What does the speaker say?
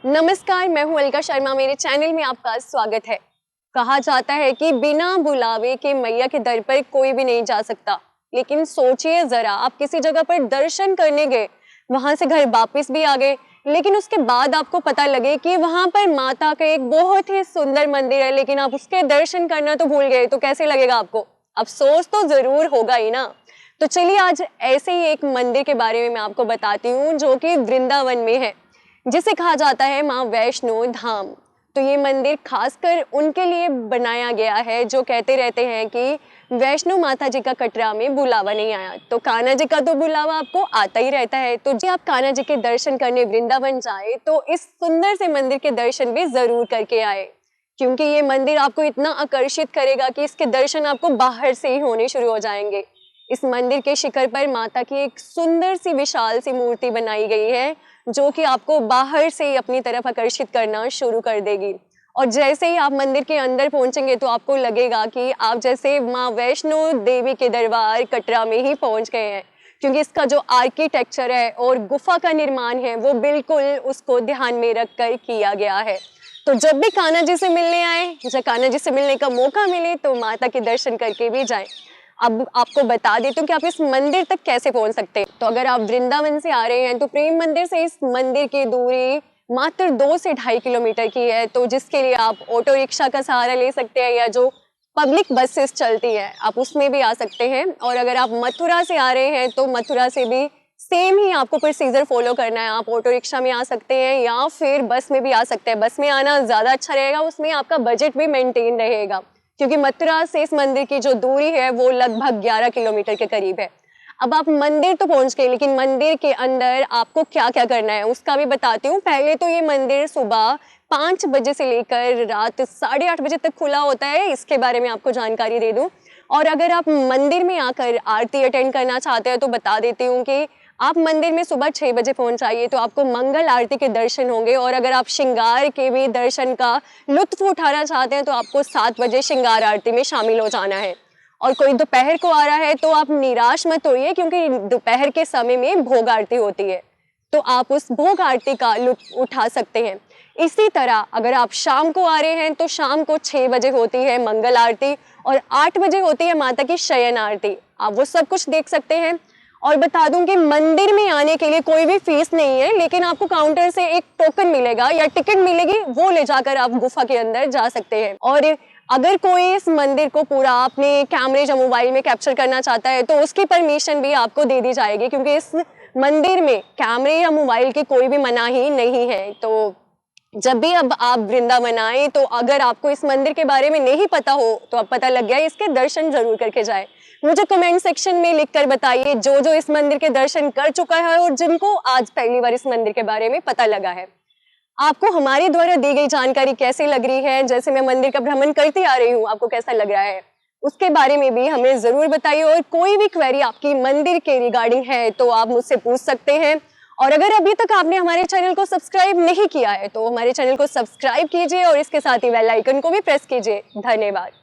नमस्कार, मैं हूं अलका शर्मा। मेरे चैनल में आपका स्वागत है। कहा जाता है कि बिना बुलावे के मैया के दर पर कोई भी नहीं जा सकता, लेकिन सोचिए जरा, आप किसी जगह पर दर्शन करने गए, वहां से घर वापस भी आ गए, लेकिन उसके बाद आपको पता लगे कि वहां पर माता का एक बहुत ही सुंदर मंदिर है, लेकिन आप उसके दर्शन करना तो भूल गए, तो कैसे लगेगा आपको? अफसोस तो जरूर होगा ही ना। तो चलिए आज ऐसे ही एक मंदिर के बारे में मैं आपको बताती हूँ, जो कि वृंदावन में है, जिसे कहा जाता है माँ वैष्णो धाम। तो ये मंदिर खासकर उनके लिए बनाया गया है जो कहते रहते हैं कि वैष्णो माता जी का कटरा में बुलावा नहीं आया, तो कान्हा जी का तो बुलावा आपको आता ही रहता है। तो जब आप कान्हा जी के दर्शन करने वृंदावन जाए तो इस सुंदर से मंदिर के दर्शन भी जरूर करके आए, क्योंकि ये मंदिर आपको इतना आकर्षित करेगा कि इसके दर्शन आपको बाहर से ही होने शुरू हो जाएंगे। इस मंदिर के शिखर पर माता की एक सुंदर सी विशाल सी मूर्ति बनाई गई है, जो कि आपको बाहर से ही अपनी तरफ आकर्षित करना शुरू कर देगी। और जैसे ही आप मंदिर के अंदर पहुंचेंगे तो आपको लगेगा कि आप जैसे माँ वैष्णो देवी के दरबार कटरा में ही पहुंच गए हैं, क्योंकि इसका जो आर्किटेक्चर है और गुफा का निर्माण है वो बिल्कुल उसको ध्यान में रखकर किया गया है। तो जब भी कान्हा जी से मिलने आए, जब कान्हा जी से मिलने का मौका मिले तो माता के दर्शन करके भी जाएं। अब आपको बता देती हूँ कि आप इस मंदिर तक कैसे पहुंच सकते हैं। तो अगर आप वृंदावन से आ रहे हैं तो प्रेम मंदिर से इस मंदिर की दूरी मात्र 2 से 2.5 किलोमीटर की है, तो जिसके लिए आप ऑटो रिक्शा का सहारा ले सकते हैं या जो पब्लिक बसेस चलती है आप उसमें भी आ सकते हैं। और अगर आप मथुरा से आ रहे हैं तो मथुरा से भी सेम ही आपको प्रोसीजर फॉलो करना है। आप ऑटो रिक्शा में आ सकते हैं या फिर बस में भी आ सकते हैं। बस में आना ज़्यादा अच्छा रहेगा, उसमें आपका बजट भी मेंटेन रहेगा, क्योंकि मथुरा से इस मंदिर की जो दूरी है वो लगभग 11 किलोमीटर के करीब है। अब आप मंदिर तो पहुंच गए, लेकिन मंदिर के अंदर आपको क्या क्या करना है उसका भी बताती हूँ। पहले तो ये मंदिर सुबह 5 बजे से लेकर रात 8:30 बजे तक खुला होता है, इसके बारे में आपको जानकारी दे दूँ। और अगर आप मंदिर में आकर आरती अटेंड करना चाहते हैं तो बता देती हूँ कि आप मंदिर में सुबह 6 बजे पहुंच जाइए तो आपको मंगल आरती के दर्शन होंगे। और अगर आप श्रृंगार के भी दर्शन का लुत्फ उठाना चाहते हैं तो आपको 7 बजे श्रृंगार आरती में शामिल हो जाना है। और कोई दोपहर को आ रहा है तो आप निराश मत होइए, क्योंकि दोपहर के समय में भोग आरती होती है, तो आप उस भोग आरती का लुत्फ उठा सकते हैं। इसी तरह अगर आप शाम को आ रहे हैं तो शाम को 6 बजे होती है मंगल आरती और 8 बजे होती है माता की शयन आरती। आप वो सब कुछ देख सकते हैं। और बता दूं कि मंदिर में आने के लिए कोई भी फीस नहीं है, लेकिन आपको काउंटर से एक टोकन मिलेगा या टिकट मिलेगी, वो ले जाकर आप गुफा के अंदर जा सकते हैं। और अगर कोई इस मंदिर को पूरा अपने कैमरे या मोबाइल में कैप्चर करना चाहता है तो उसकी परमिशन भी आपको दे दी जाएगी, क्योंकि इस मंदिर में कैमरे या मोबाइल की कोई भी मनाही नहीं है। तो जब भी अब आप वृंदावन आए तो अगर आपको इस मंदिर के बारे में नहीं पता हो तो अब पता लग गया, इसके दर्शन जरूर करके जाए। मुझे कमेंट सेक्शन में लिखकर बताइए जो जो इस मंदिर के दर्शन कर चुका है और जिनको आज पहली बार इस मंदिर के बारे में पता लगा है। आपको हमारे द्वारा दी गई जानकारी कैसी लग रही है? जैसे मैं मंदिर का भ्रमण करती आ रही हूँ, आपको कैसा लग रहा है उसके बारे में भी हमें जरूर बताइए। और कोई भी क्वेरी आपकी मंदिर के रिगार्डिंग है तो आप मुझसे पूछ सकते हैं। और अगर अभी तक आपने हमारे चैनल को सब्सक्राइब नहीं किया है तो हमारे चैनल को सब्सक्राइब कीजिए और इसके साथ ही बेल आइकन को भी प्रेस कीजिए। धन्यवाद।